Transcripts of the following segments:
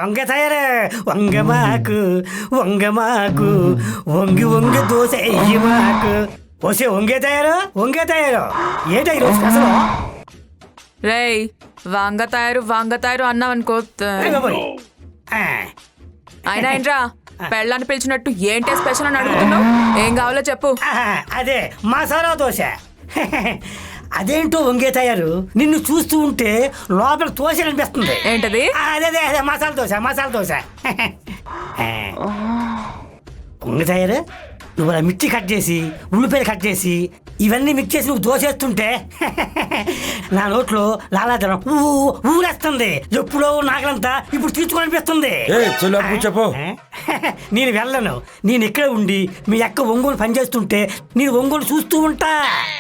వంగ తయారు వంగమాకు వంగి వంగి దోశ ఎయ్యి మాకు వసే వంగే తయారు ఏంటో ఈరోజు అసలు రేయ్ వంగ తయారు అన్నావనుకో. అయినా ఏంట్రా పెళ్ళాన్ని పిలిచినట్టు ఏంటే స్పెషల్ అని అడుగుతున్నావు? ఏం కావాలో చెప్పు. అదే మసాలా దోశ. అదేంటో వంగే తయారు నిన్ను చూస్తూ ఉంటే లోపల దోశ అనిపిస్తుంది. ఏంటది? అదే మసాలా దోశ. వంగే తయారు నువ్వు అలా మిర్చి కట్ చేసి ఉల్లిపాయలు కట్ చేసి ఇవన్నీ మిక్స్ చేసి నువ్వు దోశ వేస్తుంటే నా నోట్లో లాలాజలం ఊరేస్తుంది. ఎప్పుడో నాగలంతా ఇప్పుడు తీర్చుకోనిపిస్తుంది. చెప్పు. నేను వెళ్ళను. నేను ఇక్కడే ఉండి మీ అక్క ఒంగోలు పనిచేస్తుంటే నేను ఒంగోలు చూస్తూ ఉంటా.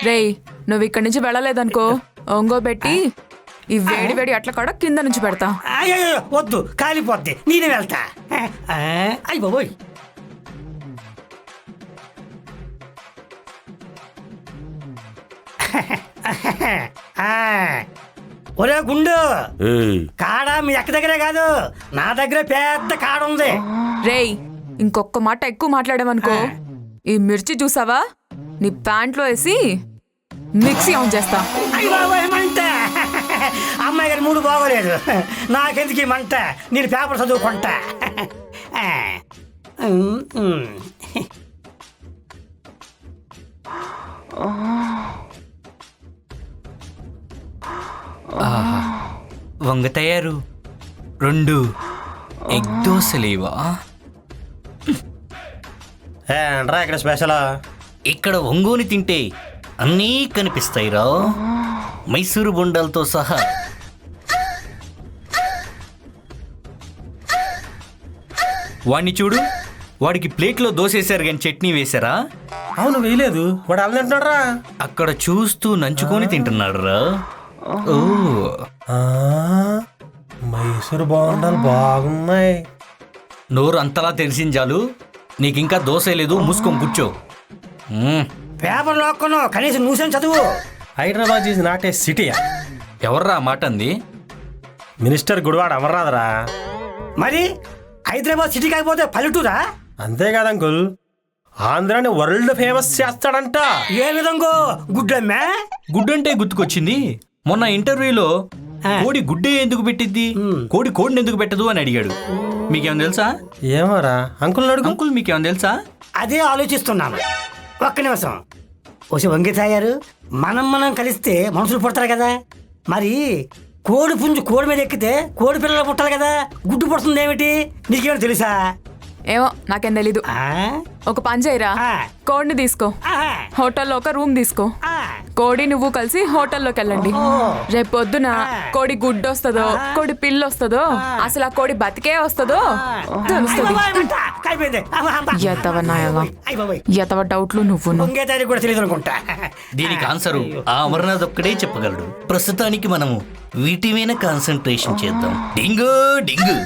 రేయ్ నువ్వు ఇక్కడి నుంచి వెళ్ళలేదనుకో ఒంగో పెట్టి ఈ వేడి వేడి అట్ల కూడా కింద నుంచి పెడతా. అయ్యో వద్దు, కాలిపోద్ది. నేనే వెళ్తా. అయ్యి బాబోయ్. ఒరే గుండు, కాడ మీ అక్క దగ్గరే కాదు నా దగ్గర పెద్ద కాడ ఉంది. రేయ్ ఇంకొక మాట ఎక్కువ మాట్లాడామనుకో ఈ మిర్చి చూసావా నీ ప్యాంట్లో వేసి మిక్సీ ఆన్ చేస్తా. మంట అమ్మాయి గారి మూడు బాగోలేదు. నాకెందుకు ఈ మంట? నేను పేపర్ చదువుకుంటా. వంగ తయారు 2 ఎగ్ దోశలేవా? ఏంట్రా ఇక్కడ స్పెషల్? ఇక్కడ ఒంగోని తింటే అన్నీ కనిపిస్తాయిరా, మైసూరు బొండాలతో సహా. వాడిని చూడు, వాడికి ప్లేట్లో దోశ వేశారు కానీ చట్నీ వేశారా? అవును వేయలేదు. వాడు అలా తింటున్నాడు. అక్కడ చూస్తూ నంచుకొని తింటున్నాడు రా. ఓ మైసూరు బొండాలు బాగున్నాయి. నోరు అంతలా తెలిసింది చాలు, నీకింకా దోశ లేదు, మూసుకొని కూర్చో. పేపర్ లోక్కను కనీసం నువ్వు చదువు. Hyderabad is not a city. ఎవర్రా మాట అంది? మినిస్టర్ గుడివాడ అమర్నాథరా. మరి హైదరాబాద్ సిటీ కాకపోతే పల్లెటూరా? అంతేకాదు అంకుల్, ఆంధ్రాని వరల్డ్ ఫేమస్ చేస్తాడంట. ఏ విధంగా? గుడ్డమ్మా? గుడ్డంటే గుర్తుకొచ్చింది, మొన్న ఇంటర్వ్యూలో కోడి గుడ్డే ఎందుకు పెట్టిద్ది, కోడిని ఎందుకు పెట్టదు అని అడిగాడు. మీకేమైనా తెలుసా? ఏమోరా అంకుల్ అడుగు. అంకుల్ మీకేమైనా తెలుసా? అదే ఆలోచిస్తున్నాను. ఒక్క నిమిషం. వచ్చి వంగి తయారు మనం కలిస్తే మనుషులు పుడతారు కదా, మరి కోడి పుంజు కోడి మీద ఎక్కితే కోడి పిల్లలు పుట్టాలి కదా, గుడ్డు పుడుతుంది ఏమిటి? నీకేమైనా తెలుసా? ఏమో నాకేం తెలీదు. ఒక పని చేయరా, కోడిని తీసుకో, హోటల్లో ఒక రూమ్ తీసుకో, కోడి నువ్వు కలిసి హోటల్లోకి వెళ్ళండి. రేపు పొద్దున కోడి గుడ్డు వస్తుందో కోడి పిల్ల వస్తుందో అసలు ఆ కోడి బతికే వస్తుందో తెలుస్తుంది. ఎతవ డౌట్లు నువ్వు. కూడా తెలియదు అనుకుంటా. దీనికి ఆన్సరు ఆ అమర్నాథ్ ఒక్కడే చెప్పగలడు. ప్రస్తుతానికి మనము వీటి మీద కాన్సన్ట్రేషన్ చేద్దాం. డింగు డింగు.